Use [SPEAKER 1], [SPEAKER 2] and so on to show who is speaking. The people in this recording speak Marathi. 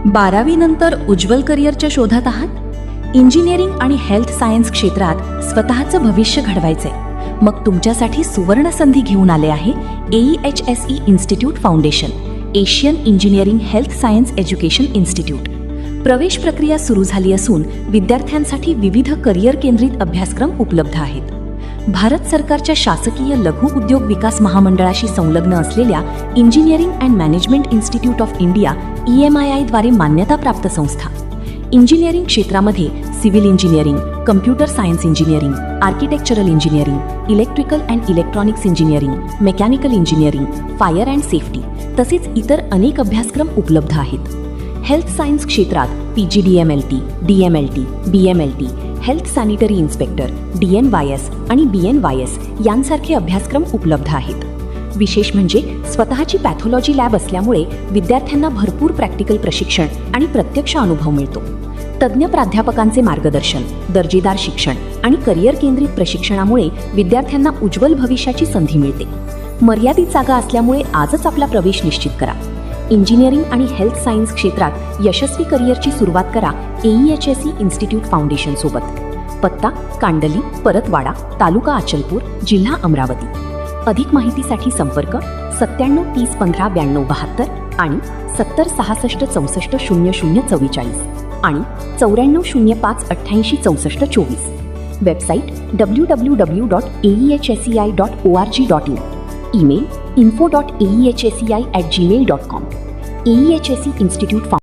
[SPEAKER 1] 12वी नंतर उज्ज्वल करिअरच्या शोधात आहात? इंजिनिअरिंग आणि हेल्थ सायन्स क्षेत्रात स्वतःचं भविष्य घडवायचंय? मग तुमच्यासाठी सुवर्ण संधी घेऊन आले आहे AEHSE institute foundation, Asian engineering health science education institute. प्रवेश प्रक्रिया सुरू झाली असून विद्यार्थ्यांसाठी विविध करिअर केंद्रित अभ्यासक्रम उपलब्ध आहेत. भारत सरकारच्या शासकीय लघु उद्योग विकास महामंडळाशी संलग्न असलेल्या engineering and management institute of India EMII द्वारे मान्यताप्राप्त संस्था. इंजिनिअरिंग क्षेत्रामध्ये civil engineering, computer science engineering, architectural engineering, electrical and electronics engineering, mechanical engineering, fire and safety तसेच इतर अनेक अभ्यासक्रम उपलब्ध आहेत. हेल्थ सायन्स क्षेत्रात PGDMLT, DMLT, BMLT, health sanitary inspector, DNYS आणि BNYS यांसारखे अभ्यासक्रम उपलब्ध आहेत. विशेष म्हणजे स्वतःची पॅथॉलॉजी लॅब असल्यामुळे विद्यार्थ्यांना भरपूर प्रॅक्टिकल प्रशिक्षण आणि प्रत्यक्ष अनुभव मिळतो. तज्ज्ञ प्राध्यापकांचे मार्गदर्शन, दर्जेदार शिक्षण आणि करिअर केंद्रित प्रशिक्षणामुळे विद्यार्थ्यांना उज्ज्वल भविष्याची संधी मिळते. मर्यादित जागा असल्यामुळे आजच आपला प्रवेश निश्चित करा. इंजिनिअरिंग आणि हेल्थ सायन्स क्षेत्रात यशस्वी करिअरची सुरुवात करा AEHSE इन्स्टिट्यूट फाउंडेशन सोबत. पत्ता कांडली, परतवाडा, तालुका अचलपूर, जिल्हा अमरावती. अधिक माहितीसाठी संपर्क 97 30 15 92 72 आणि 70 66 64 00 44 आणि 94 05 88 64 24. Website www.aehsei.org.in. Email info.aehsei@gmail.com. AEHSE institute